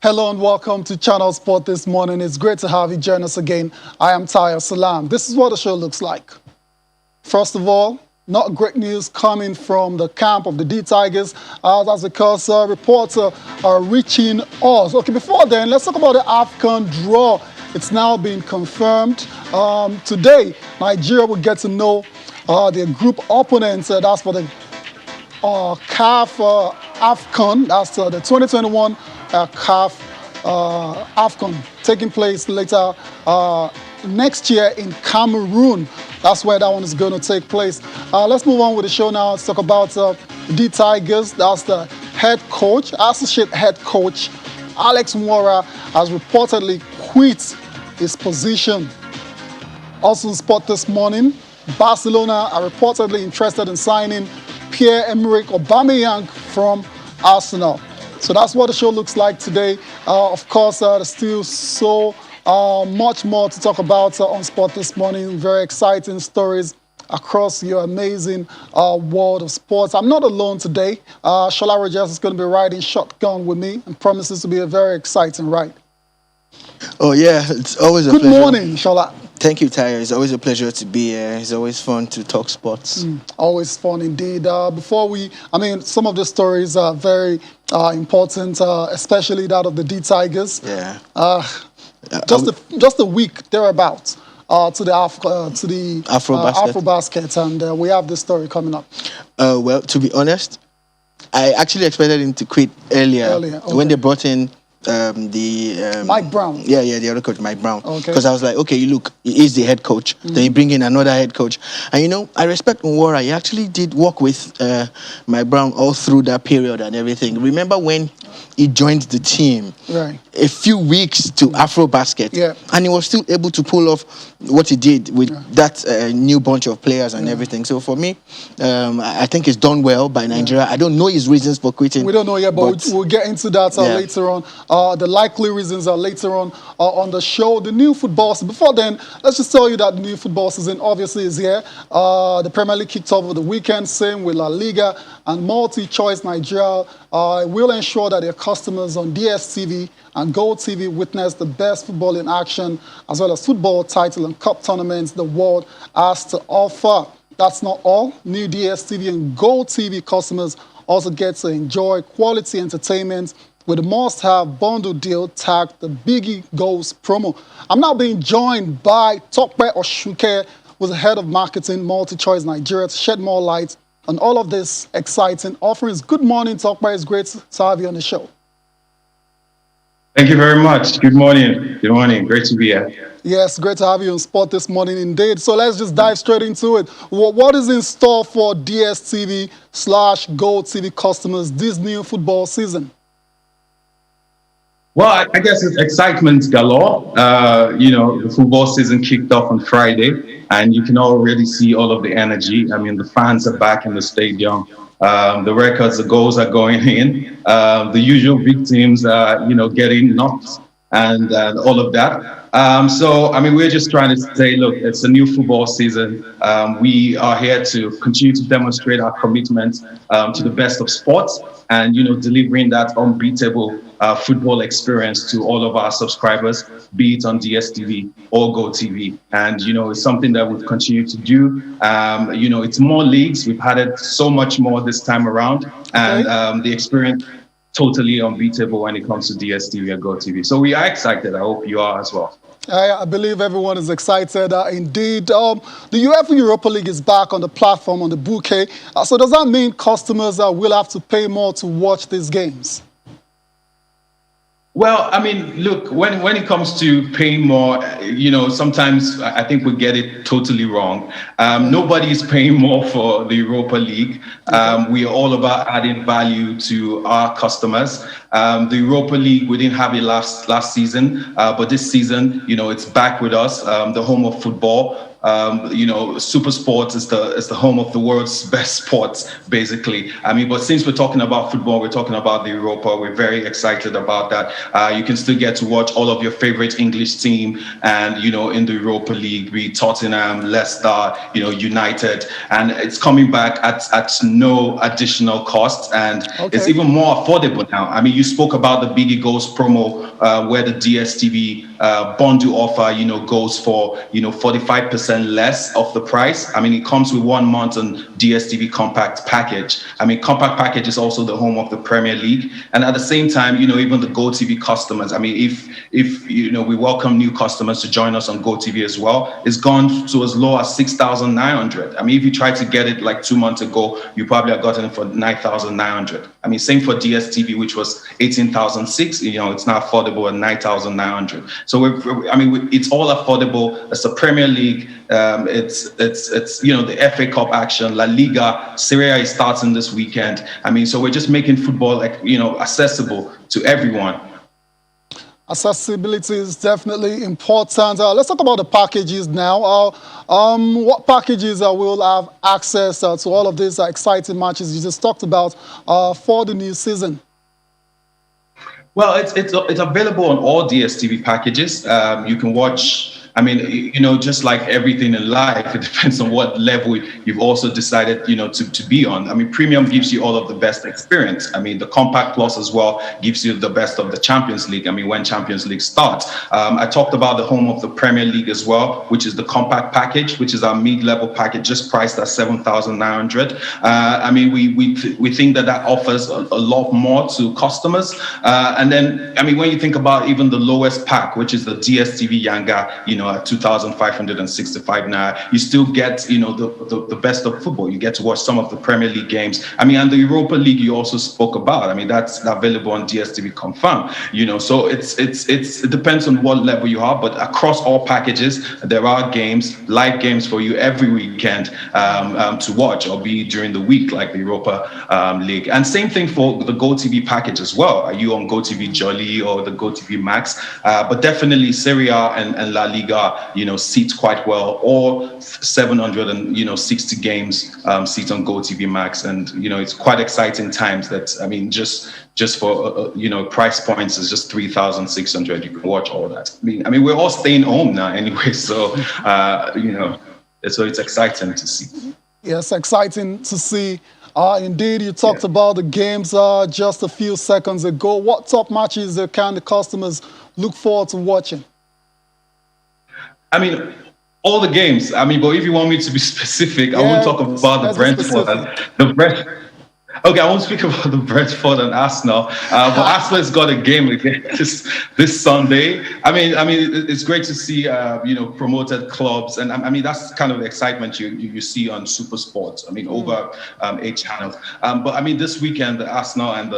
Hello and welcome to Channel Sport this morning. It's great to have you join us again. I am Taya Salam. This is what the show looks like. First of all, not great news coming from the camp of the D Tigers. That's because reports are reaching us. Okay, before then, let's talk about the AFCON draw. It's now been confirmed. Today, Nigeria will get to know their group opponents. That's for the CAF AFCON. That's the 2021 CAF AFCON taking place later next year in Cameroon. That's where that one is going to take place. Let's move on with the show now. Let's talk about the Tigers. That's the head coach, associate head coach, Alex Nwora, has reportedly quit his position. Also in sport this morning, Barcelona are reportedly interested in signing Pierre-Emerick Aubameyang from Arsenal. So that's what the show looks like today. Of course, there's still so much more to talk about on sport this morning. Very exciting stories across your amazing world of sports. I'm not alone today. Shola Rogers is going to be riding shotgun with me and promises to be a very exciting ride. Oh, yeah, it's always a Good pleasure. morning, Shola. Thank you, Tyre. It's always a pleasure to be here. It's always fun to talk sports. Always fun indeed. Some of the stories are very important, especially that of the D Tigers. Yeah. Just a week thereabouts to the Afrobasket, and we have this story coming up. Well, to be honest, I actually expected him to quit earlier. Okay. When they brought in Mike Brown. Yeah, the other coach, Mike Brown. Okay. Because I was like, okay, look, he is the head coach. Then you bring in another head coach. And I respect Nwora. He actually did work with Mike Brown all through that period and everything. Remember when he joined the team? Right. A few weeks to Afrobasket. Yeah. And he was still able to pull off what he did with that new bunch of players and everything. So for me, I think it's done well by Nigeria. I don't know his reasons for quitting. We don't know yet, but we'll get into that later on. The likely reasons are later on the show. The new football season. Before then, let's just tell you that the new football season obviously is here. The Premier League kicked off over the weekend, same with La Liga, and Multi-Choice Nigeria will ensure that their customers on DSTV and GoTV witness the best football in action, as well as football title and cup tournaments the world has to offer. That's not all. New DSTV and GoTV customers also get to enjoy quality entertainment with a must-have bundle deal tagged the Biggie Goals promo. I'm now being joined by Tokpe Oshuke, who's the head of marketing Multi-Choice Nigeria, to shed more light on all of this exciting offerings. Good morning, Tokpe. It's great to have you on the show. Thank you very much. Good morning. Good morning. Great to be here. Yes, great to have you on sport this morning indeed. So let's just dive straight into it. What is in store for DSTV/GoTV customers this new football season? Well, I guess it's excitement galore. The football season kicked off on Friday, and you can already see all of the energy. I mean, the fans are back in the stadium. The records, the goals are going in. The usual victims are, getting knocked and all of that. We're just trying to say, look, it's a new football season. We are here to continue to demonstrate our commitment to the best of sports and, delivering that unbeatable football experience to all of our subscribers, be it on DSTV or GoTV. And, it's something that we'll continue to do. It's more leagues. We've had it so much more this time around. And the experience totally unbeatable when it comes to DSTV and GoTV. So we are excited. I hope you are as well. I believe everyone is excited indeed. The UEFA Europa League is back on the platform, on the bouquet. So does that mean customers will have to pay more to watch these games? Well, look, when it comes to paying more, sometimes I think we get it totally wrong. Nobody is paying more for the Europa League. We are all about adding value to our customers. The Europa League, we didn't have it last season, but this season, it's back with us, the home of football. Super Sports is the home of the world's best sports, basically. I mean, but since we're talking about football, we're talking about the Europa. We're very excited about that. You can still get to watch all of your favorite English team, and in the Europa League, be Tottenham, Leicester, United, and it's coming back at no additional cost, and it's Okay. even more affordable now. I mean, you spoke about the Biggie Goals promo, where the DSTV bundle offer, goes for 45% less of the price. I mean, it comes with 1 month on DSTV compact package. I mean, compact package is also the home of the Premier League, and at the same time, even the GoTV customers. I mean, if we welcome new customers to join us on GoTV as well, it's gone to as low as 6,900. I mean, if you tried to get it like 2 months ago, you probably have gotten it for 9,900. I mean, same for DSTV, which was 18,006. It's now affordable at 9,900. So it's all affordable. It's the Premier League. It's the FA Cup action, La Liga, Serie A is starting this weekend. I mean, so we're just making football accessible to everyone. Accessibility is definitely important. Let's talk about the packages now. What packages will have access to all of these exciting matches you just talked about for the new season? Well, it's available on all DSTV packages. You can watch. I mean, just like everything in life, it depends on what level you've also decided, to be on. I mean, Premium gives you all of the best experience. I mean, the Compact Plus as well gives you the best of the Champions League. I mean, when Champions League starts. I talked about the home of the Premier League as well, which is the Compact package, which is our mid-level package, just priced at 7,900. I mean, we think that offers a lot more to customers. And then, I mean, when you think about even the lowest pack, which is the DSTV Yanga, at 2,565 naira, you still get, the best of football. You get to watch some of the Premier League games. I mean, and the Europa League you also spoke about. I mean, that's available on DSTV Confirm. So it depends on what level you are, but across all packages, there are live games for you every weekend to watch, or be during the week, like the Europa League. And same thing for the GoTV package as well. Are you on GoTV Jolly or the GoTV Max? But definitely Serie A and La Liga, seats quite well. All 760 games seats on GoTV Max, and it's quite exciting times. That, I mean, just for price points is just 3,600. You can watch all that. I mean, we're all staying home now anyway, so so it's exciting to see. Yes, exciting to see. Indeed, you talked about the games just a few seconds ago. What top matches can the customers look forward to watching? I mean, all the games. I mean, but if you want me to be specific, I won't talk about the Brentford and Okay, I won't speak about the Brentford and Arsenal, but Arsenal's got a game again this Sunday. I mean, it's great to see promoted clubs, and I mean that's kind of the excitement you see on Super Sports. I mean, over 8 channels. But I mean, this weekend the Arsenal and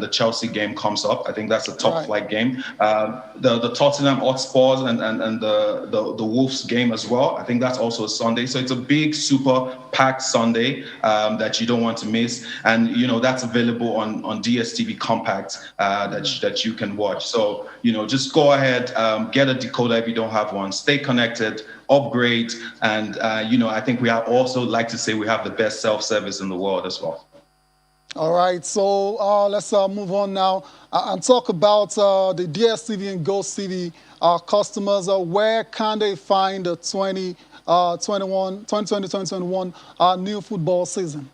the Chelsea game comes up. I think that's a top flight game. The Tottenham Hotspurs and the Wolves game as well. I think that's also a Sunday. So it's a big, super packed Sunday that you don't want to miss. And that's available on DSTV Compact that you can watch. So just go ahead, get a decoder if you don't have one. Stay connected, upgrade, and I think we have also like to say we have the best self-service in the world as well. All right, so let's move on now and talk about the DSTV and GoTV customers. Where can they find the 2020-2021 new football season?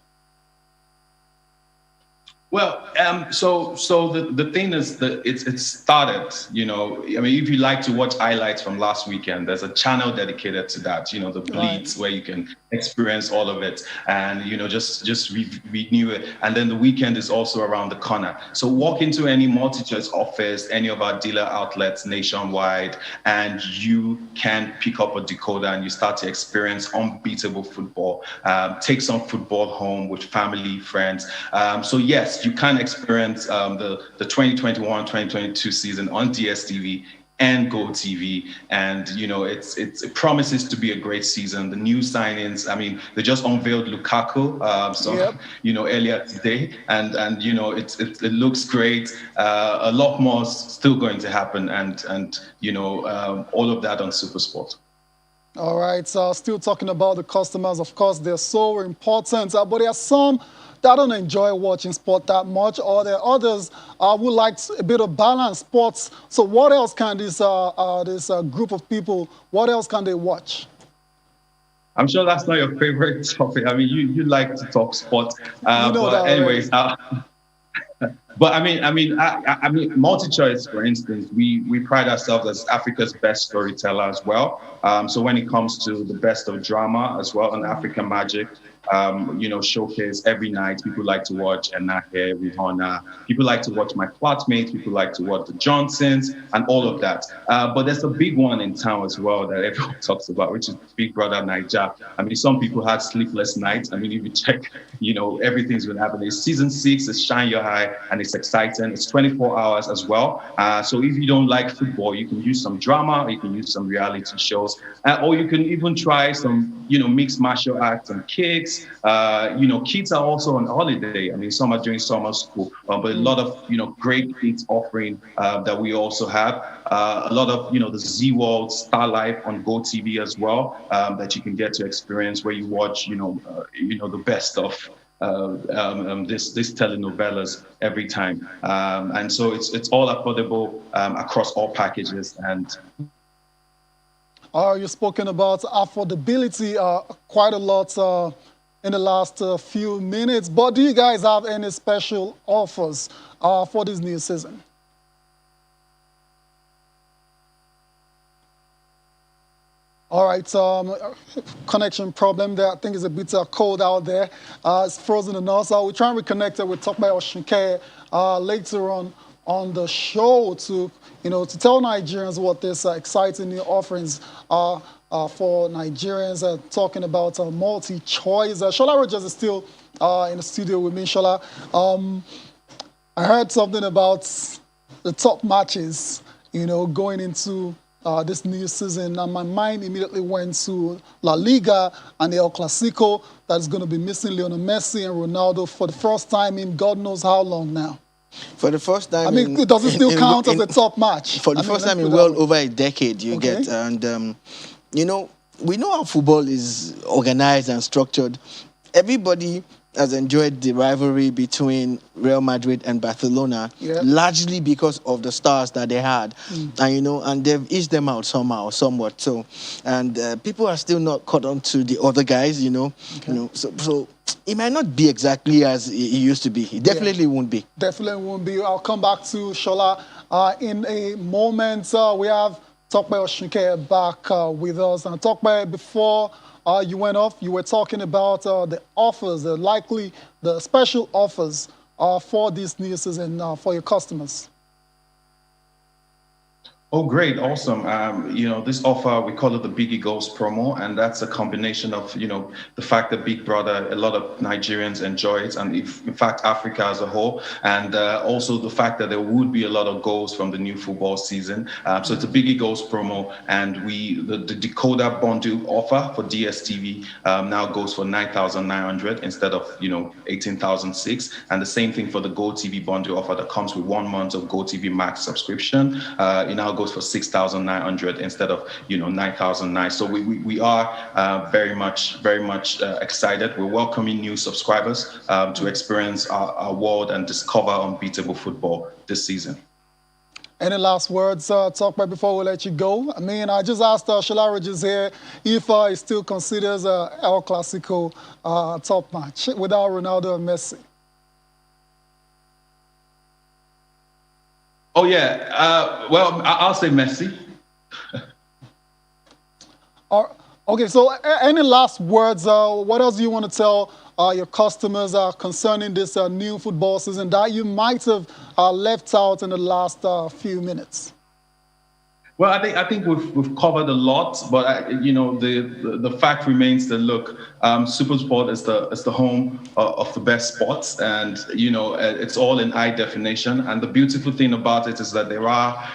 Well, so the thing is that it's started, I mean, if you like to watch highlights from last weekend, there's a channel dedicated to that, the Bleeds, where you can experience all of it and, just renew it. And then the weekend is also around the corner. So walk into any multi-choice office, any of our dealer outlets nationwide, and you can pick up a decoder and you start to experience unbeatable football. Take some football home with family, friends. So yes, you can experience the 2021-2022 season on DSTV and GoTV, and it promises to be a great season. The new signings, I mean, they just unveiled Lukaku, earlier today, and it looks great. A lot more still going to happen, and all of that on SuperSport. All right, so still talking about the customers. Of course, they're so important, but there are some that don't enjoy watching sport that much, or there are others who like a bit of balanced sports. So, what else can this group of people? What else can they watch? I'm sure that's not your favorite topic. I mean, you like to talk sport, You know that but already. anyways, but I mean, multi-choice, for instance, we pride ourselves as Africa's best storyteller as well. So when it comes to the best of drama as well, on African Magic, showcase every night. People like to watch Enahe, Rihanna. People like to watch my flatmates. People like to watch the Johnsons and all of that. But there's a big one in town as well that everyone talks about, which is Big Brother Niger. I mean, some people had sleepless nights. I mean, if you check, everything's been happening. It's season 6, it's Shine Your High, and it's exciting. It's 24 hours as well. So if you don't like football, you can use some drama, you can use some reality shows, or you can even try some, mixed martial arts and kicks. Kids are also on holiday. I mean, some are doing summer school, but a lot of, great kids offering that we also have. A lot of, the Z World Star Life on Go TV as well, that you can get to experience, where you watch, the best of this telenovelas every time, and so it's all affordable across all packages. And You've spoken about affordability quite a lot in the last few minutes, but do you guys have any special offers for this new season? All right, connection problem there. I think it's a bit cold out there. It's frozen in us. We'll try and reconnect it with Tokmai Oshinke later on the show to tell Nigerians what this exciting new offerings are for Nigerians. Talking about multi-choice. Shola Rogers is still in the studio with me. Shola, I heard something about the top matches, going into this new season, and my mind immediately went to La Liga and the El Clasico that is going to be missing Lionel Messi and Ronaldo for the first time in God knows how long now. For the first time, I mean, does it still count as a top match? For the first time in well over a decade, you get, and we know how football is organized and structured. Everybody has enjoyed the rivalry between Real Madrid and Barcelona, largely because of the stars that they had, and they've eased them out somehow, somewhat. So, and people are still not caught on to the other guys, So it might not be exactly as it used to be. It definitely won't be. Definitely won't be. I'll come back to Shola in a moment. We have Tokmai Oshinke back with us. And Tokmai, before you went off, you were talking about the offers, the special offers for this new season for your customers. Oh, great. Awesome. This offer, we call it the Biggie Goals promo, and that's a combination of, the fact that Big Brother, a lot of Nigerians enjoy it, and in fact, Africa as a whole, and also the fact that there would be a lot of goals from the new football season. So it's a Biggie Goals promo, and the decoder bundle offer for DSTV now goes for 9,900 instead of, 18,006, and the same thing for the Go TV bundle offer that comes with 1 month of Go TV Max subscription. It now goes for 6,900 instead of 9,009. So we are very much excited. We're welcoming new subscribers to experience our world and discover unbeatable football this season. Any last words, Tokmai, before we let you go? I mean, I just asked Shola Rogers here if he still considers El Clasico top match without Ronaldo and Messi. Oh, yeah. Well, I'll say Messi. Okay, so any last words? What else do you want to tell your customers concerning this new football season that you might have left out in the last few minutes? Well, I think we've covered a lot, but the fact remains that look, SuperSport is the home of the best sports, and it's all in high definition. And the beautiful thing about it is that there are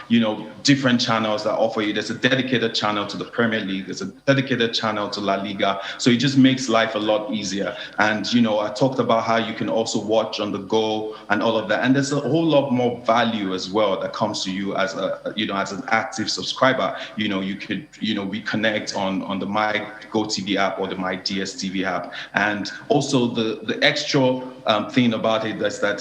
different channels that offer you. There's a dedicated channel to the Premier League. There's a dedicated channel to La Liga. So it just makes life a lot easier. And I talked about how you can also watch on the go and all of that. And there's a whole lot more value as well that comes to you as as an active subscriber, you could, we connect on the My Go TV app or the My DSTV app. And also the extra thing about it is that,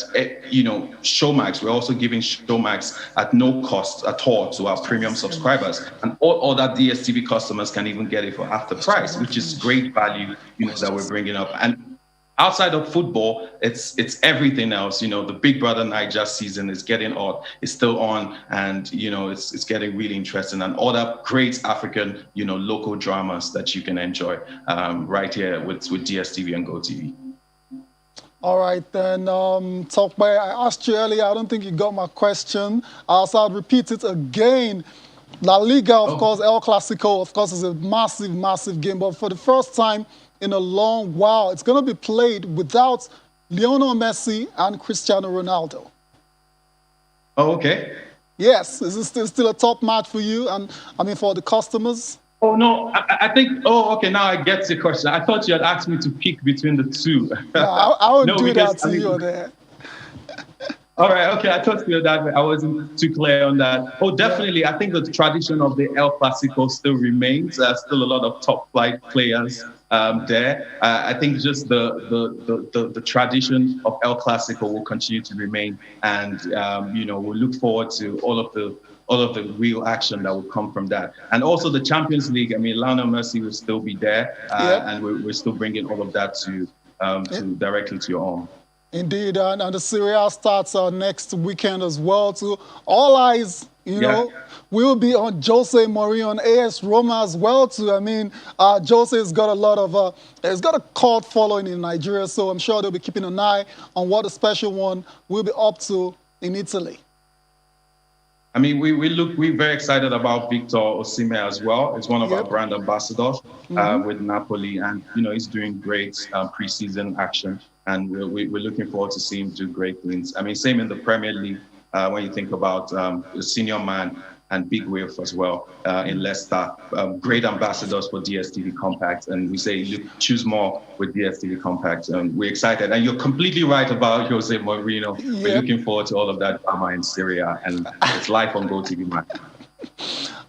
Showmax, we're also giving Showmax at no cost at all to our premium subscribers. And all other DSTV customers can even get it for half the price, which is great value, that we're bringing up. And outside of football, it's everything else. The Big Brother Niger season is getting on, it's still on, and it's getting really interesting. And other great African, local dramas that you can enjoy right here with DSTV and GoTV. All right, then, Talkback, I asked you earlier, I don't think you got my question. So I'll repeat it again. La Liga, of course, El Clasico, of course, is a massive, massive game. But for the first time in a long while, it's going to be played without Lionel Messi and Cristiano Ronaldo. Oh, okay. Yes, is this still a top match for you? And I mean, for the customers? Oh, no, I think, okay, now I get the question. I thought you had asked me to pick between the two. No, I won't do that to you there. All right, okay, I thought you that way. I wasn't too clear on that. Oh, definitely, I think the tradition of the El Clasico still remains. There's still a lot of top flight players there. I think just the tradition of El Clasico will continue to remain, and we'll look forward to all of the real action that will come from that. And also the Champions League. I mean, Lionel Messi will still be there, and we're still bringing all of that to directly to your home. Indeed, and the Serie A starts next weekend as well. Too. All eyes, will be on Jose Mourinho on AS Roma as well too. I mean, Jose has got a lot of, he's got a cult following in Nigeria, so I'm sure they'll be keeping an eye on what the special one will be up to in Italy. I mean, we're very excited about Victor Osimhen as well. It's one of our brand ambassadors with Napoli, and he's doing great preseason action, and we're looking forward to seeing him do great things. I mean, same in the Premier League when you think about the senior man and Big Wave as well in Leicester. Great ambassadors for DSTV Compact, and we say choose more with DSTV Compact. We're excited, and you're completely right about Jose Mourinho. We're looking forward to all of that drama in Syria, and it's live on GoTV Max.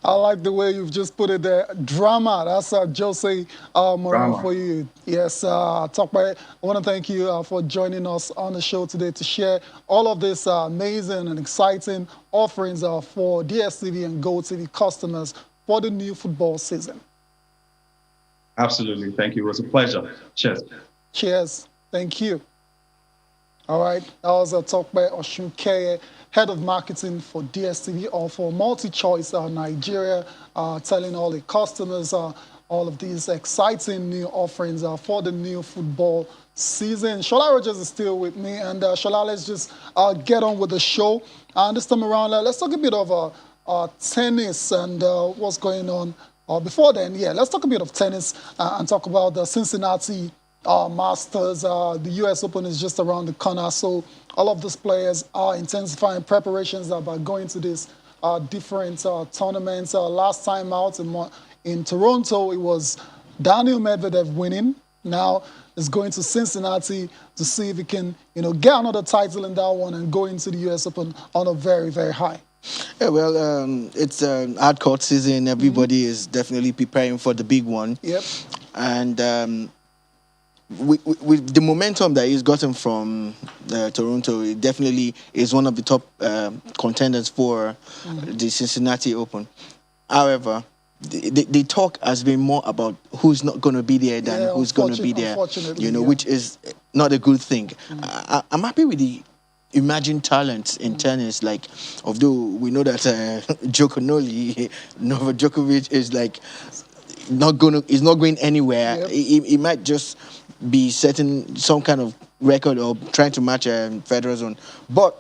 I like the way you've just put it there. Drama. That's Jose Mourinho for you. Yes, Talkback, I want to thank you for joining us on the show today to share all of this amazing and exciting offerings for DSTV and GoTV customers for the new football season. Absolutely. Thank you. It was a pleasure. Cheers. Cheers. Thank you. All right. That was a Talkback Osunkeye, Head of Marketing for DSTV or for MultiChoice Nigeria, telling all the customers all of these exciting new offerings for the new football season. Shola Rogers is still with me, and Shola, let's just get on with the show. This time around, let's talk a bit of tennis and what's going on. Before then, let's talk a bit of tennis and talk about the Cincinnati Masters. The US Open is just around the corner, so all of these players are intensifying preparations about going to these different tournaments. Last time out in Toronto, it was Daniil Medvedev winning. Now it's going to Cincinnati to see if he can, get another title in that one and go into the US Open on a very, very high. Yeah, well, it's hard court season. Everybody is definitely preparing for the big one. Yep. And with the momentum that he's gotten from Toronto, it definitely is one of the top contenders for the Cincinnati Open. However, the talk has been more about who's not going to be there than who's going to be there, which is not a good thing. I'm happy with the emerging talents in tennis. Like, although we know that Novak Djokovic is like not going anywhere. Yep. He might just be setting some kind of record or trying to match Federer's own, but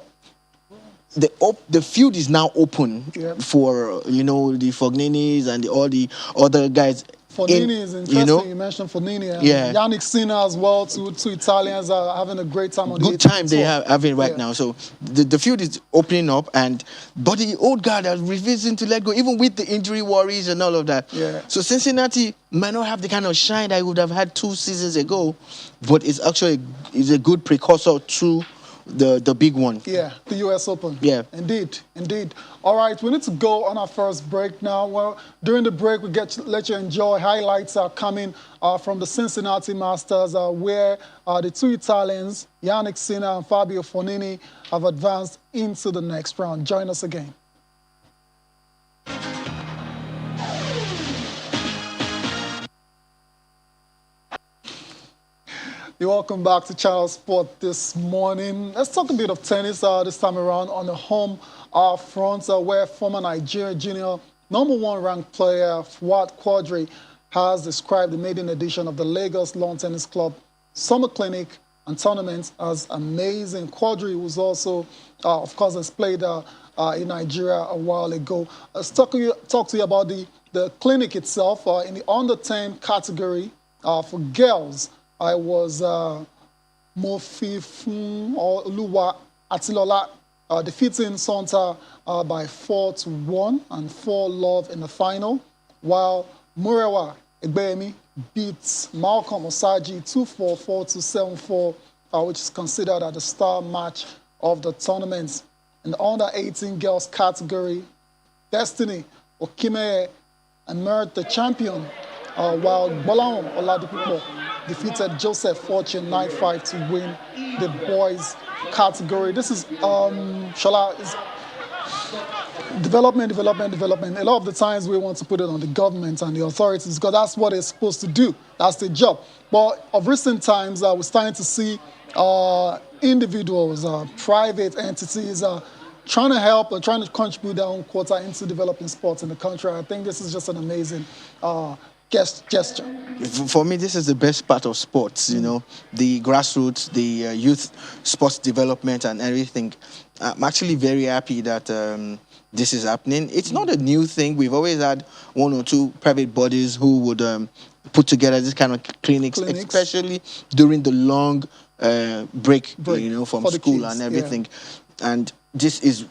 the field is now open for the Fogninis and all the other guys. Fognini is interesting. You mentioned Fognini. Yannick Sinner as well. Two Italians are having a great time on the good time they are having right now. So the field is opening up, but the old guard are refusing to let go, even with the injury worries and all of that. Yeah. So Cincinnati might not have the kind of shine that it would have had 2 seasons ago, but it's actually a good precursor to the big one. Yeah, the US Open. Yeah. Indeed, indeed. All right, we need to go on our first break now. Well, during the break, we get to let you enjoy. Highlights are coming from the Cincinnati Masters, where the two Italians, Yannick Sinner and Fabio Fognini, have advanced into the next round. Join us again. You're welcome back to Channel Sport this morning. Let's talk a bit of tennis this time around on the home front, where former Nigeria junior #1 ranked player Fuad Quadri has described the maiden edition of the Lagos Lawn Tennis Club Summer Clinic and Tournament as amazing. Quadri was also, of course, has played in Nigeria a while ago. Let's talk to you about the clinic itself in the under-10 category for girls. I was Mofifun Oluwa Atilola defeating Sonta by 4-1 and 4-love in the final, while Murewa Egbemi beat Malcolm Osaji 2-4, 4-7, 4, which is considered as the star match of the tournament. In the under-18 girls category, Destiny Okime emerged the champion, while Bolawon Oladipupo defeated Joseph Fortune 9-5 to win the boys category. This is Shola, is development. A lot of the times we want to put it on the government and the authorities because that's what they're supposed to do. That's their job. But of recent times, we're starting to see individuals, private entities trying to help and trying to contribute their own quota into developing sports in the country. I think this is just an amazing gesture. For me, this is the best part of sports, you know, the grassroots, the youth sports development and everything. I'm actually very happy that this is happening. It's not a new thing. We've always had one or two private bodies who would put together this kind of clinics, especially during the long break, you know, from school and everything. Yeah. And this is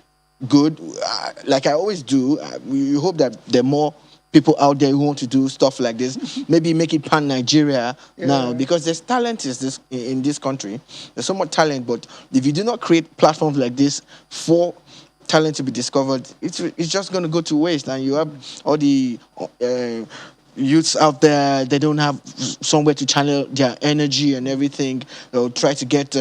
good. Like I always do, we hope that there are more people out there who want to do stuff like this. Maybe make it pan-Nigeria now, because there's talent in this country. There's so much talent, but if you do not create platforms like this for talent to be discovered, it's just going to go to waste. And you have all the youths out there, they don't have somewhere to channel their energy and everything. They'll try to get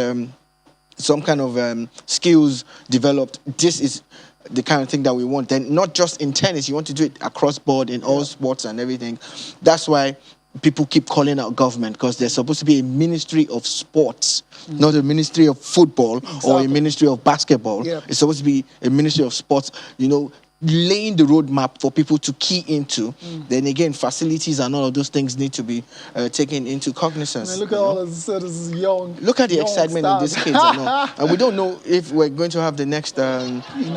some kind of skills developed. This is the kind of thing that we want. Then not just in tennis, you want to do it across board in all sports and everything. That's why people keep calling out government, because there's supposed to be a ministry of sports, not a ministry of football or a ministry of basketball. It's supposed to be a ministry of sports, you know, laying the roadmap for people to key into. Then again, facilities and all of those things need to be taken into cognizance. I mean, look at all this young. Look at the excitement in these kids. And we don't know if we're going to have the next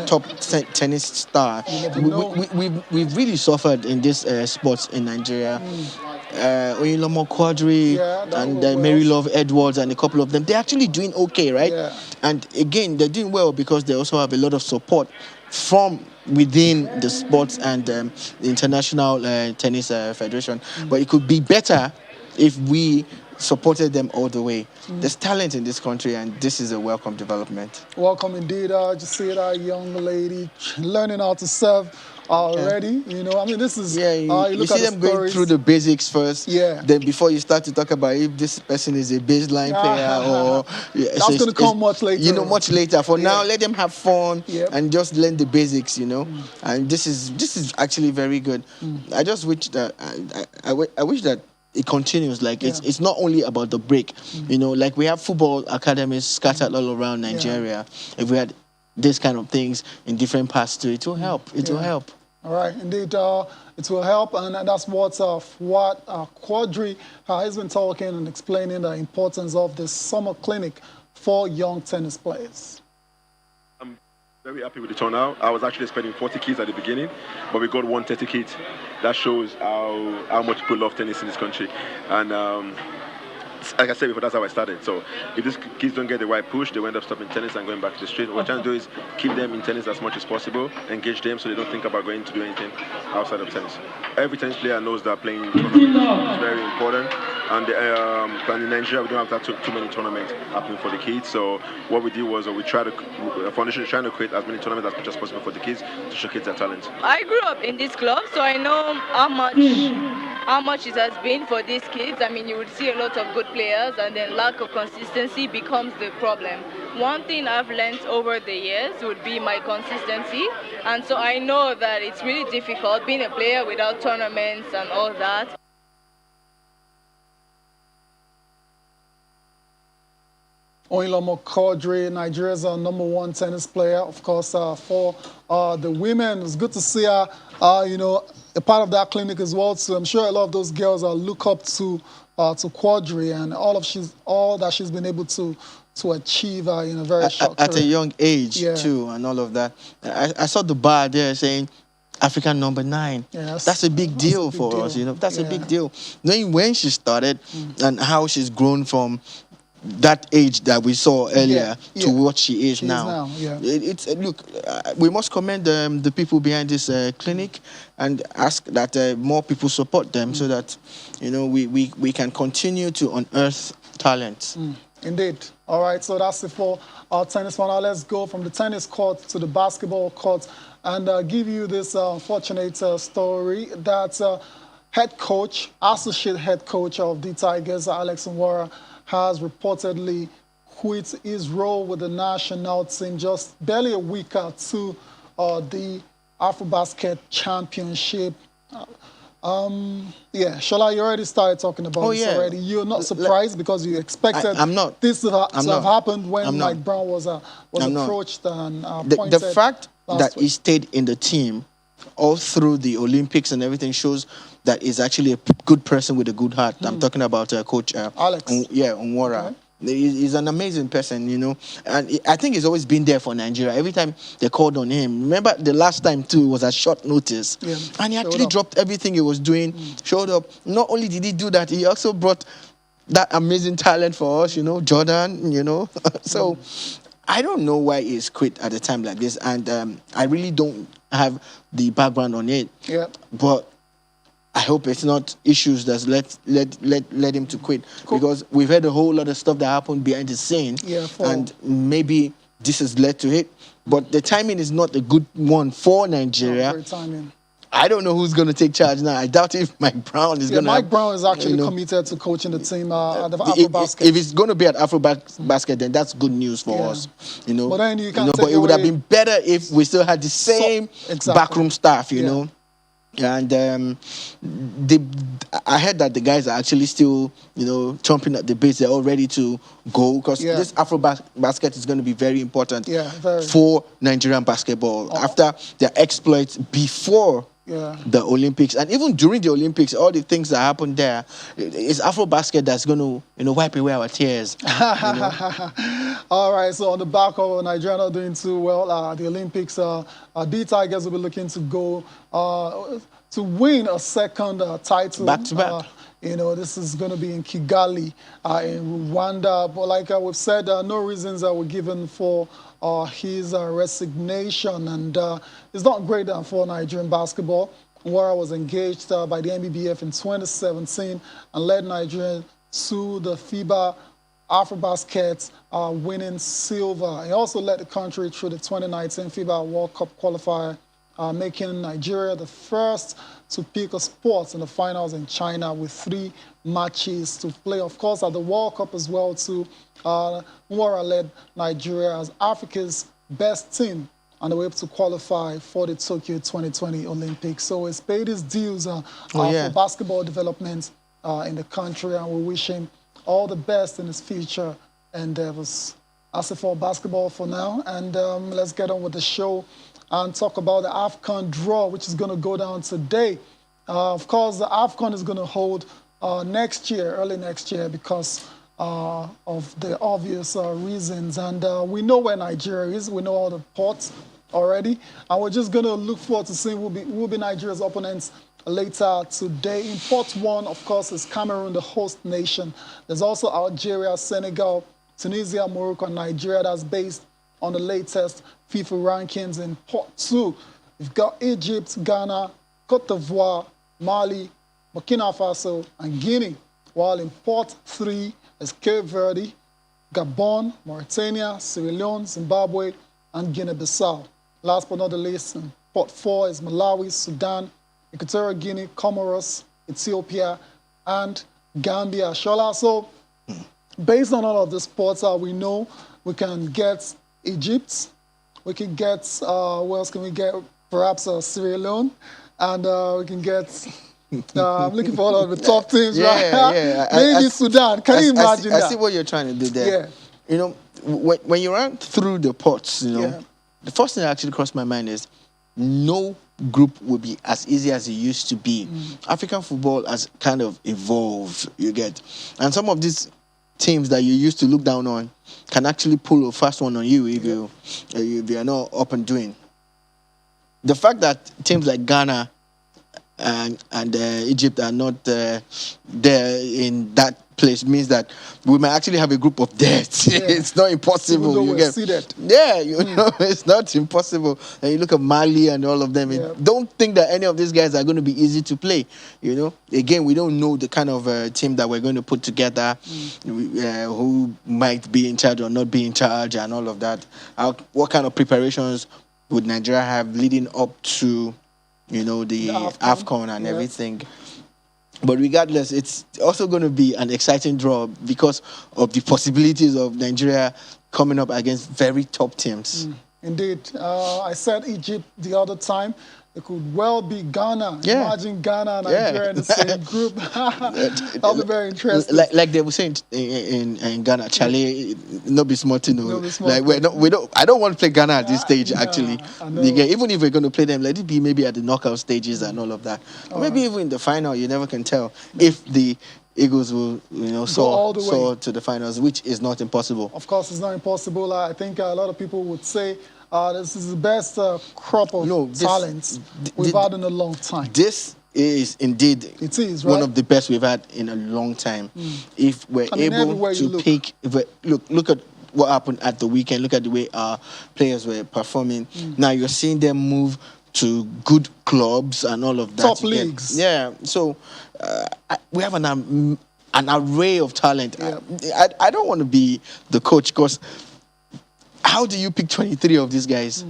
top tennis star. We've really suffered in this sports in Nigeria. Oyinlomo Quadri and Mary Love Edwards and a couple of them, they're actually doing okay, right? And again, they're doing well because they also have a lot of support from within the sports and the International Tennis Federation. But it could be better if we supported them all the way. There's talent in this country, and this is a welcome development. Welcome indeed. Just see that young lady learning how to serve already. You know, I mean, this is you see them going through the basics first. Then before you start to talk about if this person is a baseline player or that's going to come much later. You know, much later. For now, let them have fun and just learn the basics. You know, and this is actually very good. I just wish that I wish that it continues. Like it's not only about the break. You know, like we have football academies scattered all around Nigeria. If we had this kind of things in different parts too, it will help. It will help. All right, indeed, it will help, and that's what Quadri has been talking and explaining the importance of this summer clinic for young tennis players. I'm very happy with the turnout. I was actually expecting 40 kids at the beginning, but we got 130 kids. That shows how much people love tennis in this country, and like I said before, that's how I started. So if these kids don't get the right push, they will end up stopping tennis and going back to the street. What we're trying to do is keep them in tennis as much as possible, engage them so they don't think about going to do anything outside of tennis. Every tennis player knows that playing tournaments is very important. And in Nigeria, we don't have that too many tournaments happening for the kids. So what we did was the foundation is trying to create as many tournaments as much as possible for the kids to showcase their talent. I grew up in this club, so I know how much it has been for these kids. I mean, you would see a lot of good players, and then lack of consistency becomes the problem. One thing I've learned over the years would be my consistency, and so I know that it's really difficult being a player without tournaments and all that. Oyinlomo Quadri, Nigeria's number one tennis player, of course, for the women. It's good to see her, a part of that clinic as well. So I'm sure a lot of those girls look up to Quadri and all that she's been able to achieve in a very short at a career. young age too, and all of that. I saw the bar there saying African number 9. Yes, that's a big deal for us. That's a big deal. Knowing when she started and how she's grown from that age that we saw earlier to what she is now. Look, we must commend the people behind this clinic and ask that more people support them so that we can continue to unearth talent. Indeed. All right, so that's it for our tennis one. Now let's go from the tennis court to the basketball court and give you this unfortunate story that associate head coach of the Tigers, Alex Nwora, has reportedly quit his role with the national team just barely a week to the AfroBasket Championship. Shola, you already started talking about this already. You're not surprised because you expected this to have happened when Mike Brown was approached and appointed. The fact that he stayed in the team all through the Olympics and everything shows that he's actually a good person with a good heart. I'm talking about Coach Alex. Nwora. Okay. He's an amazing person, and I think he's always been there for Nigeria. Every time they called on him, remember the last time too, it was at short notice, and he actually dropped everything he was doing, showed up. Not only did he do that, he also brought that amazing talent for us, Jordan, So I don't know why he's quit at a time like this, and I really don't have the background on it. But I hope it's not issues that's led him to quit, because we've heard a whole lot of stuff that happened behind the scene, and maybe this has led to it. But the timing is not a good one for Nigeria. Great timing. I don't know who's going to take charge now. I doubt if Mike Brown is going to. Mike Brown is actually committed to coaching the team at the AfroBasket. If it's going to be at AfroBasket, then that's good news for us. But then you can't but it would have been better if we still had the same backroom staff, And I heard that the guys are actually still, chomping at the bits. They're all ready to go, because this AfroBasket is going to be very important for Nigerian basketball after their exploits before the Olympics, and even during the Olympics. All the things that happened there, it's AfroBasket that's going to wipe away our tears. All right, so on the back of Nigeria not doing too well, the Olympics, the Tigers will be looking to go to win a second title. Back to back. This is going to be in Kigali, in Rwanda. But like we've said, no reasons were given for his resignation. And it's not great for Nigerian basketball. Nwora was engaged by the NBBF in 2017 and led Nigeria to the FIBA AfroBasket, winning silver. He also led the country through the 2019 FIBA World Cup qualifier, making Nigeria the first to pick a spot in the finals in China with 3 matches to play. Of course, at the World Cup as well, too, Nwora led Nigeria as Africa's best team on the way to qualify for the Tokyo 2020 Olympics. So it's paid his dues for basketball development in the country, and we wish him all the best in his future endeavors. That's it for basketball for now, and let's get on with the show and talk about the AFCON draw, which is going to go down today. Of course, the AFCON is going to hold next year, early next year, because of the obvious reasons. And we know where Nigeria is. We know all the ports already. And we're just going to look forward to seeing who will be Nigeria's opponents later today. In Port 1, of course, is Cameroon, the host nation. There's also Algeria, Senegal, Tunisia, Morocco, and Nigeria. That's based on the latest FIFA rankings. In Port 2, we've got Egypt, Ghana, Cote d'Ivoire, Mali, Burkina Faso, and Guinea. while in pot 3 is Cape Verde, Gabon, Mauritania, Sierra Leone, Zimbabwe, and Guinea-Bissau. Last but not the least, in pot 4 is Malawi, Sudan, Equatorial Guinea, Comoros, Ethiopia, and Gambia. Shola, so based on all of the sports, we know we can get Egypt, we can get, where else can we get? Perhaps Sierra Leone, and we can get, I'm looking for all of the top teams, right? Yeah. Maybe Sudan. Can you imagine that? I see what you're trying to do there. Yeah. You know, when you run through the pots, you know, Yeah. the first thing that actually crossed my mind is no group will be as easy as it used to be. African football has kind of evolved, you get. And some of these teams that you used to look down on can actually pull a fast one on you if you are not up and doing. The fact that teams like Ghana and Egypt are not there in that place means that we might actually have a group of death. Yeah. It's not impossible. Even though You we're get seeded. yeah, you know, it's not impossible. And you look at Mali and all of them. Yeah. Don't think that any of these guys are going to be easy to play. You know, again, we don't know the kind of team that we're going to put together, who might be in charge or not be in charge, and all of that. What kind of preparations would Nigeria have leading up to, you know, the AFCON and everything? But regardless, it's also going to be an exciting draw because of the possibilities of Nigeria coming up against very top teams. Indeed. I said Egypt the other time. It could well be Ghana. Yeah. Imagine Ghana and Nigeria in the same group. That'll be very interesting. Like they were saying in Ghana, Charlie, no be smart, you know. No be smart. Like we don't. I don't want to play Ghana at this stage. Yeah, Actually, I know. even if we're going to play them, let it be maybe at the knockout stages and all of that, or maybe even in the final. You never can tell if the Eagles will, you know, all the soar way. to the finals, which is not impossible. Of course, it's not impossible. I think a lot of people would say this is the best crop of talents we've had in a long time. This is indeed It is, one right? of the best we've had in a long time. If we're able everywhere you to look. pick, look at what happened at the weekend. Look at the way our players were performing. Now you're seeing them move to good clubs and all of that. Top You get- leagues. Yeah. So we have an array of talent. Yeah. I don't want to be the coach because how do you pick 23 of these guys?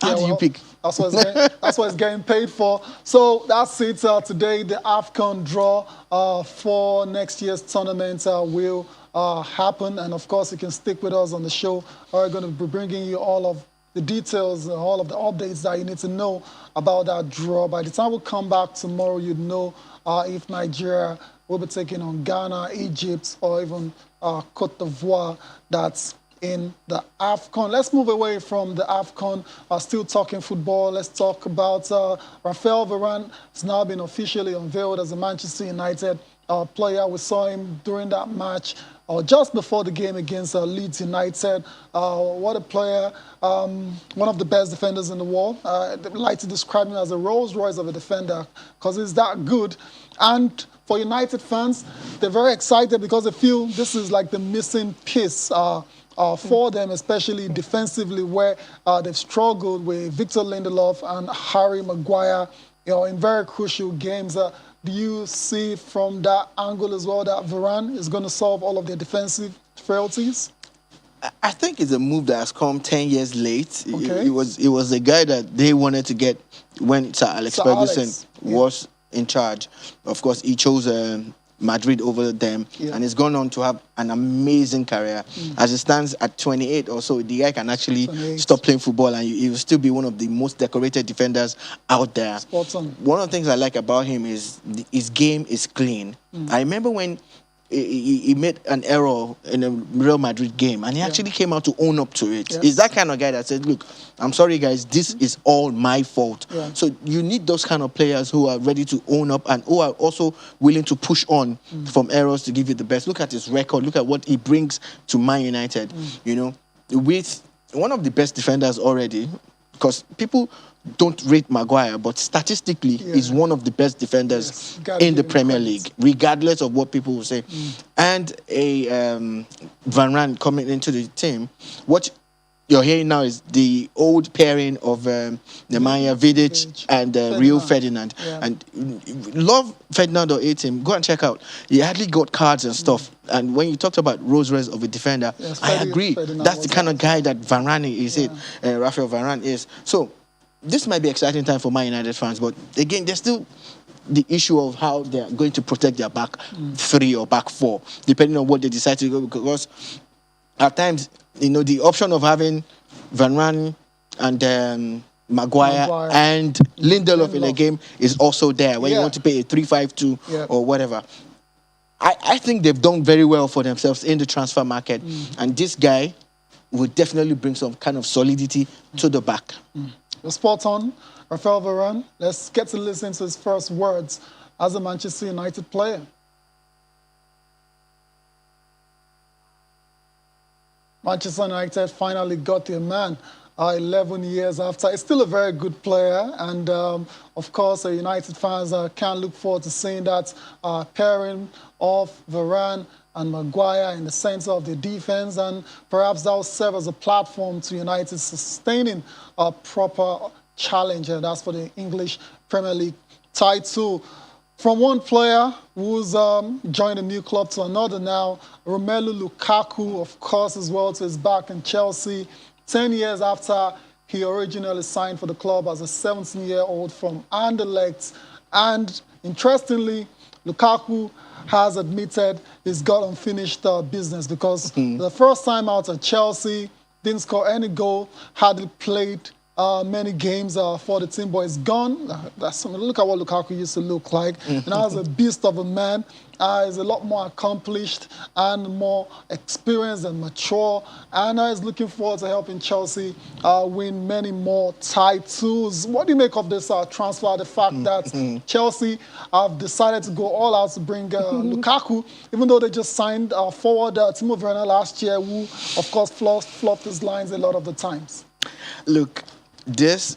How do you pick? That's what it's getting paid for. So that's it today. The AFCON draw for next year's tournament will happen. And of course, you can stick with us on the show. We're going to be bringing you all of the details, all of the updates that you need to know about that draw. By the time we come back tomorrow, you'd know if Nigeria will be taking on Ghana, Egypt, or even Cote d'Ivoire. That's in the AFCON. Let's move away from the AFCON. Still talking football. Let's talk about Raphael Varane. Has now been officially unveiled as a Manchester United player. We saw him during that match just before the game against Leeds United. What a player. One of the best defenders in the world. I like to describe him as a Rolls Royce of a defender because he's that good. And for United fans, they're very excited because they feel this is like the missing piece for them, especially defensively, where they've struggled with Victor Lindelof and Harry Maguire, in very crucial games. Do you see from that angle as well that Varane is going to solve all of their defensive frailties? I think it's a move that has come 10 years late. Okay. It was a guy that they wanted to get when Sir Alex Ferguson was in charge. Of course, he chose Madrid over them, and he's gone on to have an amazing career. As it stands at 28 or so, the guy can actually 28. stop playing football and he will still be one of the most decorated defenders out there. Spot on. One of the things I like about him is his game is clean. I remember when he made an error in a Real Madrid game and he actually came out to own up to it. Yeah. He's that kind of guy that said, look, I'm sorry guys, this is all my fault. Yeah. So you need those kind of players who are ready to own up and who are also willing to push on from errors to give you the best. Look at his record, look at what he brings to Man United, with one of the best defenders already, because people don't rate Maguire, but statistically, he's one of the best defenders in the Premier League, regardless of what people will say. And a Varane coming into the team, what you're hearing now is the old pairing of Nemanja Vidic and Rio Ferdinand. Yeah. And love Ferdinand or hate him, go and check out. He hardly got cards and stuff. And when you talked about Rolls Royce of a defender, Yes, I agree. Ferdinand That's the was kind of that. guy that Varane is, Rafael Varane is. So this might be exciting time for Man United fans, but again, there's still the issue of how they're going to protect their back three or back four, depending on what they decide to go. Because at times, the option of having Varane and Maguire and Lindelof in a game is also there when you want to play a 3-5-2 or whatever. I think they've done very well for themselves in the transfer market, and this guy will definitely bring some kind of solidity to the back. You're spot on, Rafael Varane. Let's get to listen to his first words as a Manchester United player. Manchester United finally got their man 11 years after. He's still a very good player, and of course, United fans can look forward to seeing that pairing of Varane and Maguire in the center of the defense, and perhaps that will serve as a platform to United sustaining a proper challenge, and that's for the English Premier League title. From one player who's joined a new club to another now, Romelu Lukaku, of course, as well, to his back in Chelsea, 10 years after he originally signed for the club as a 17-year-old from Anderlecht. And interestingly, Lukaku has admitted he's got unfinished business because the first time out at Chelsea, didn't score any goal, hardly played many games for the team, but it's gone. Look at what Lukaku used to look like. Now he's a beast of a man. He's a lot more accomplished and more experienced and mature. And he's looking forward to helping Chelsea win many more titles. What do you make of this transfer? The fact that Chelsea have decided to go all out to bring Lukaku, even though they just signed forward Timo Werner last year, who, of course, flopped his lines a lot of the times. Look, this,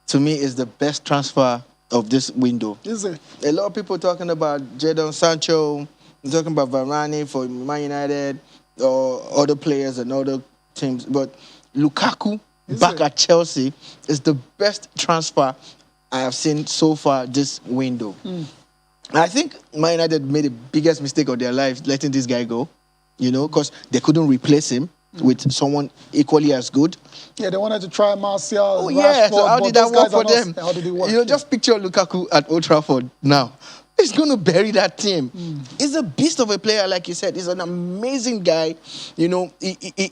to me, is the best transfer of this window. Is it? A lot of people talking about Jadon Sancho, talking about Varane for Man United, or other players and other teams. But Lukaku back at Chelsea is the best transfer I have seen so far this window. I think Man United made the biggest mistake of their lives letting this guy go, because they couldn't replace him with someone equally as good. Yeah, they wanted to try Martial. Oh, yeah, so how did that work for them? How did it work? Just picture Lukaku at Old Trafford now. He's going to bury that team. He's a beast of a player, like you said. He's an amazing guy. He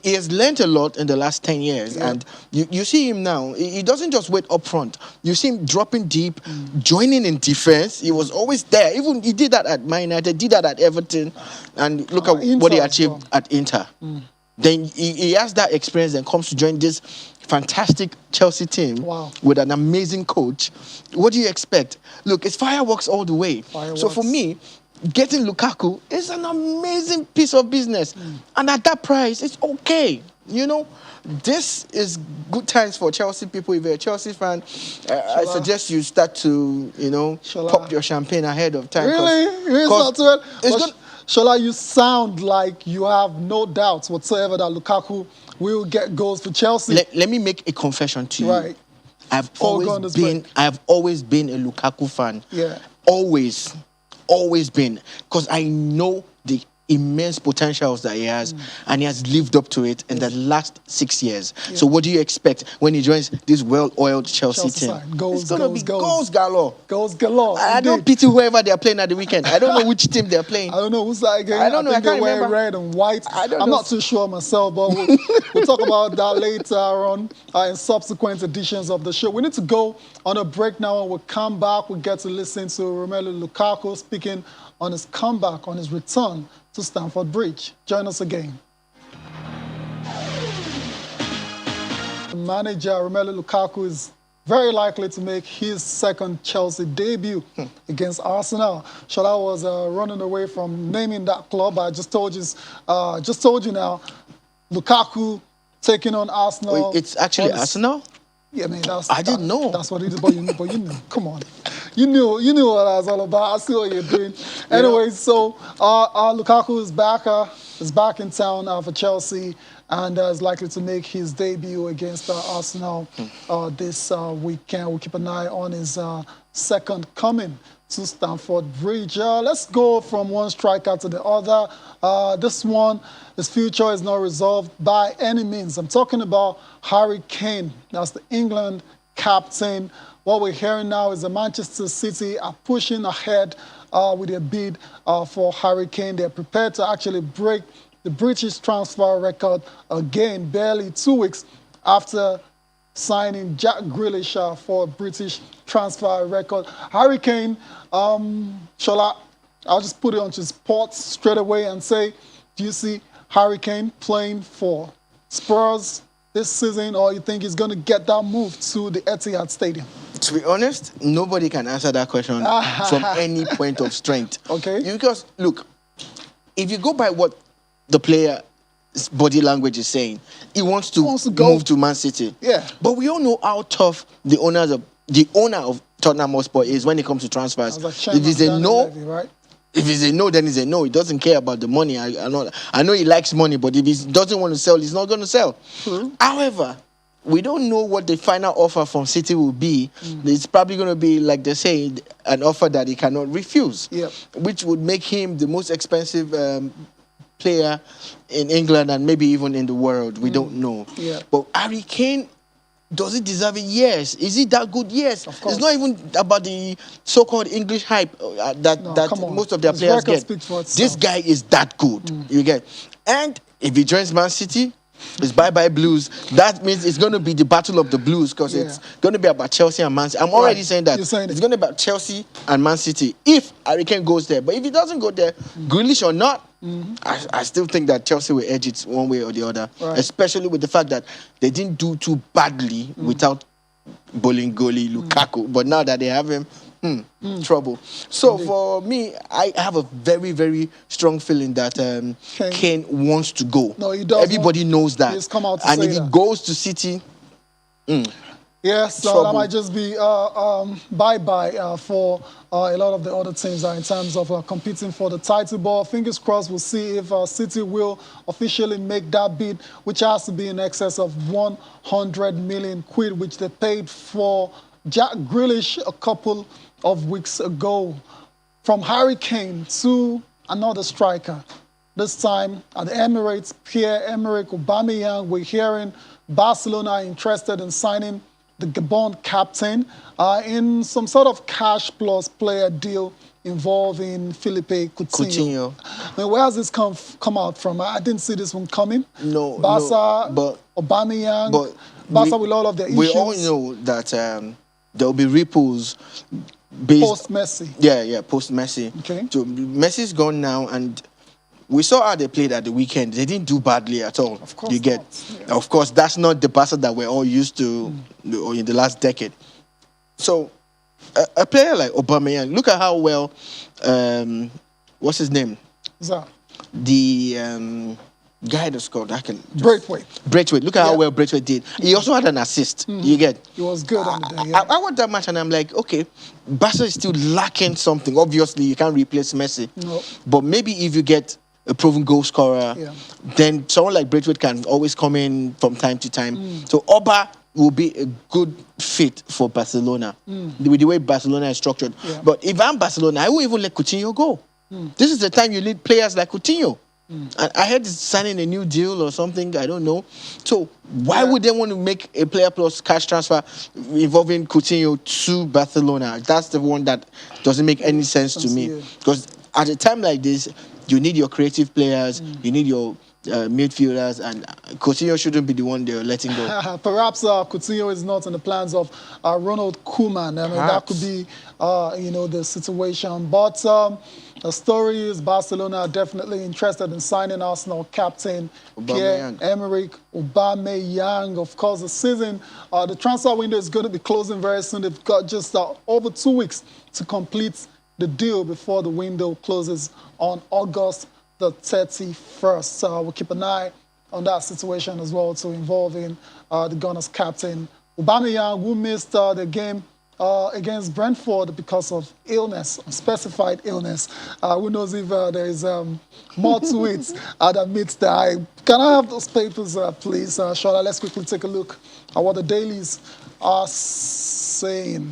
has learned a lot in the last 10 years. Yeah. And you see him now. He doesn't just wait up front. You see him dropping deep, joining in defense. He was always there. Even he did that at Man United, did that at Everton. And look at what he achieved at Inter. Then he has that experience and comes to join this fantastic Chelsea team with an amazing coach. What do you expect? Look, it's fireworks all the way. So for me, getting Lukaku is an amazing piece of business. And at that price, it's okay. This is good times for Chelsea people. If you're a Chelsea fan, I suggest you start to, pop your champagne ahead of time. Really? Shola, you sound like you have no doubts whatsoever that Lukaku will get goals for Chelsea. Let me make a confession to you. Right. I've always been a Lukaku fan. Yeah. Always been. Because I know the immense potentials that he has, and he has lived up to it in the last 6 years. Yeah. So what do you expect when he joins this well-oiled Chelsea team? Goals, it's going to be goals galore. Goals galore. I don't pity whoever they are playing at the weekend. I don't know which team they are playing. I don't know who's that again. I don't know. I think they wear red and white. I'm not too sure myself, but we'll talk about that later on in subsequent editions of the show. We need to go on a break now, and we'll come back. We'll get to listen to Romelu Lukaku speaking on his comeback, on his return to Stamford Bridge. Join us again. Manager Romelu Lukaku is very likely to make his second Chelsea debut against Arsenal. Shola was running away from naming that club. I just told you now. Lukaku taking on Arsenal. Wait, it's actually Arsenal? Yeah, man. I didn't know. That's what it is, but you knew. Come on. You knew what I was all about. I see what you're doing. Anyway, so Lukaku is back in town for Chelsea, and is likely to make his debut against Arsenal this weekend. We'll keep an eye on his second coming to Stamford Bridge. Let's go from one striker to the other. This one, his future is not resolved by any means. I'm talking about Harry Kane. That's the England captain. What we're hearing now is the Manchester City are pushing ahead with their bid for Harry Kane. They're prepared to actually break the British transfer record again, barely 2 weeks after signing Jack Grealish for a British transfer record. Harry Kane, Shola, I'll just put it onto sports straight away and say, do you see Harry Kane playing for Spurs this season, or you think he's going to get that move to the Etihad Stadium? To be honest, nobody can answer that question from any point of strength. Okay. Because, look, if you go by what the player's body language is saying, he wants to move to Man City. Yeah. But we all know how tough the owner of Tottenham Hotspur is when it comes to transfers. If it's a no, right? if it's a no, then it's a no. He doesn't care about the money. I know he likes money, but if he doesn't want to sell, he's not going to sell. However, we don't know what the final offer from City will be. It's probably going to be, like they say, an offer that he cannot refuse, which would make him the most expensive player in England and maybe even in the world. We don't know. But Harry Kane, does he deserve it? Yes. Is he that good? Yes. Of course. It's not even about the so-called English hype that most of their players get. This guy is that good. You get. And if he joins Man City, it's bye-bye Blues. That means it's going to be the battle of the Blues, because it's going to be about Chelsea and Man City. I'm already saying that. It's going to be about Chelsea and Man City if Harry Kane goes there. But if he doesn't go there, Grealish or not, I still think that Chelsea will edge it one way or the other, especially with the fact that they didn't do too badly without bowling goalie Lukaku. But now that they have him, trouble. So for me, I have a very, very strong feeling that Kane wants to go. No, he does. Everybody knows that. He's come out to and say if that. he goes to City, yes, so that might just be bye-bye for a lot of the other teams in terms of competing for the title. But fingers crossed, we'll see if City will officially make that bid, which has to be in excess of 100 million quid, which they paid for Jack Grealish a couple of weeks ago. From Harry Kane to another striker, this time at the Emirates, Pierre-Emerick Aubameyang. We're hearing Barcelona interested in signing the Gabon captain in some sort of cash plus player deal involving Philippe Coutinho. I mean, where has this come out from? I didn't see this one coming. No, Barca, but Aubameyang, but Barca with all of their issues. We all know that there will be ripples based post-Messi. Yeah, post-Messi. Okay. So Messi's gone now, and we saw how they played at the weekend. They didn't do badly at all. Of course you get. Not. Of course, that's not the Barca that we're all used to in the last decade. So a player like Aubameyang, look at how well, what's his name? Zah. The guy that scored. Braithwaite. Look at how well Braithwaite did. He also had an assist. You get. He was good on the day. I watched that match and I'm like, okay, Barca is still lacking something. Obviously, you can't replace Messi. No. But maybe if you get a proven goal scorer, then someone like Braithwaite can always come in from time to time. So Oba will be a good fit for Barcelona with the way Barcelona is structured. But if I'm Barcelona, I won't even let Coutinho go. This is the time you need players like Coutinho. I heard he's signing a new deal or something, I don't know. So why would they want to make a player plus cash transfer involving Coutinho to Barcelona? That's the one that doesn't make any sense to me. Because at a time like this, you need your creative players, you need your midfielders, and Coutinho shouldn't be the one they're letting go. Perhaps Coutinho is not in the plans of Ronald Koeman. I mean, that could be, the situation. But the story is Barcelona are definitely interested in signing Arsenal captain Pierre-Emerick Aubameyang. Of course, the season, the transfer window is going to be closing very soon. They've got just over 2 weeks to complete the deal before the window closes on August the 31st. We'll keep an eye on that situation as well, involving the Gunners captain Aubameyang, who missed the game against Brentford because of illness, unspecified illness. Who knows if there is more to it amidst that. Can I have those papers, please, Shola? Let's quickly take a look at what the dailies are saying.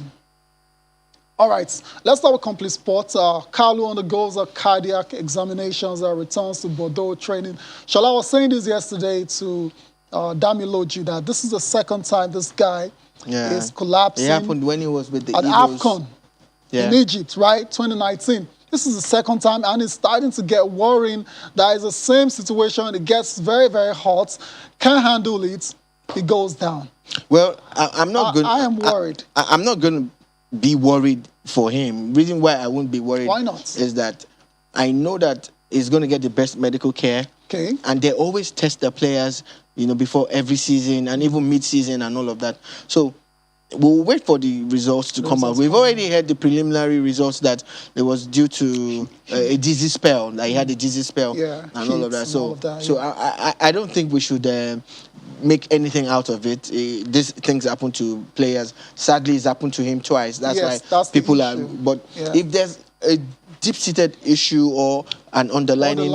All right, let's start with Complete Sports. Carlo undergoes cardiac examinations, returns to Bordeaux training. Shola, I was saying this yesterday to Damiloji that this is the second time this guy is collapsing. It happened when he was with the at Eagles. AFCON in Egypt, right? 2019. This is the second time, and it's starting to get worrying. That is the same situation. It gets very, very hot. Can't handle it. It goes down. Well, I'm not going. I am worried. I'm not going to be worried for him. Reason why I won't be worried. Why not? Is that I know that he's going to get the best medical care. Okay. And they always test the players, before every season and even mid-season and all of that. So we'll wait for the results to come out. We've already had the preliminary results that it was due to a dizzy spell. Like he had a dizzy spell and all of that. So, I don't think we should make anything out of it. These things happen to players. Sadly, it's happened to him twice. That's why people are. But if there's a deep-seated issue or an underlying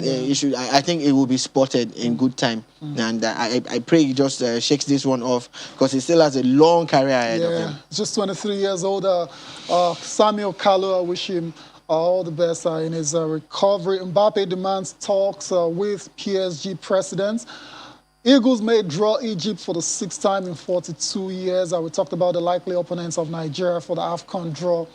issue, I think it will be spotted in good time. And I pray he just shakes this one off because he still has a long career ahead of him. Just 23 years old. Samuel Kalou, I wish him all the best in his recovery. Mbappe demands talks with PSG presidents. Eagles may draw Egypt for the 6th time in 42 years. We talked about the likely opponents of Nigeria for the AFCON draw,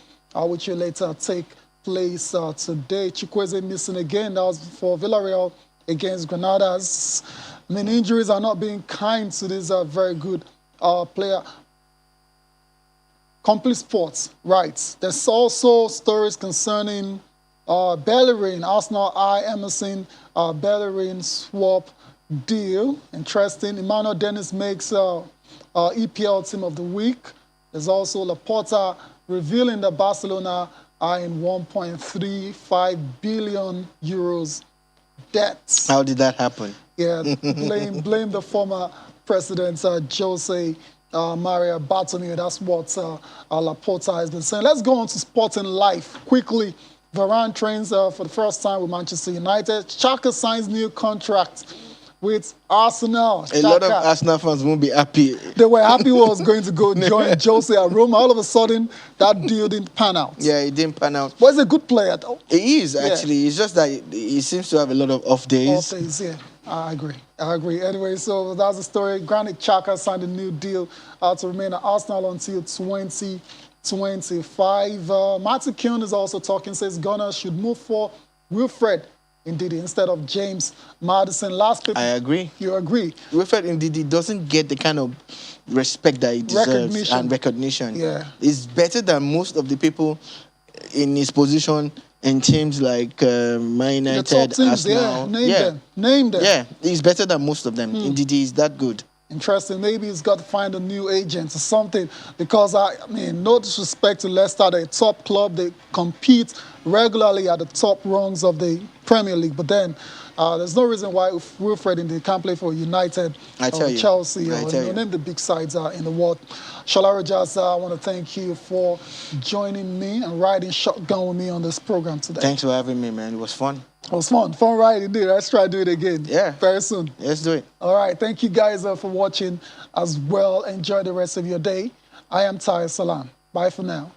which will later take place today. Chukwueze missing again. That was for Villarreal against Granadas. I mean, injuries are not being kind to this very good player. Complete Sports, right. There's also stories concerning Bellerin. Arsenal Emerson Bellerin swap deal. Interesting. Emmanuel Dennis makes EPL Team of the Week. There's also Laporta revealing that Barcelona are in 1.35 billion euros debt. How did that happen? Yeah, blame the former president, Jose Maria Bartomeu. That's what Laporta has been saying. Let's go on to Sporting Life quickly. Varane trains for the first time with Manchester United. Xhaka signs new contract with Arsenal. A lot of Arsenal fans won't be happy. They were happy he was going to go join Jose at Roma. All of a sudden, that deal didn't pan out. Yeah, it didn't pan out. But he's a good player, though. He is, actually. It's just that he seems to have a lot of off days. Off days, yeah. I agree. Anyway, so that's the story. Granit Xhaka signed a new deal to remain at Arsenal until 2025. Martin Keown is also talking, says Gunners should move for Wilfred Ndidi instead of James Maddison. Last paper. I agree. You agree? Wilfred Ndidi doesn't get the kind of respect that he deserves and recognition. Yeah. He's better than most of the people in his position in teams like Man United, Arsenal. Name them. Yeah, he's better than most of them. Ndidi is that good. Interesting. Maybe he's got to find a new agent or something because, no disrespect to Leicester, they're a top club. They compete regularly at the top rungs of the Premier League. But then there's no reason why Wilfred Ndidi can't play for United or Chelsea or name the big sides in the world. Shola Rogers, I want to thank you for joining me and riding shotgun with me on this program today. Thanks for having me, man. It was fun. It was fun. Fun ride indeed. Let's try to do it again. Yeah. Very soon. Let's do it. All right. Thank you guys for watching as well. Enjoy the rest of your day. I am Tahir Salam. Bye for now.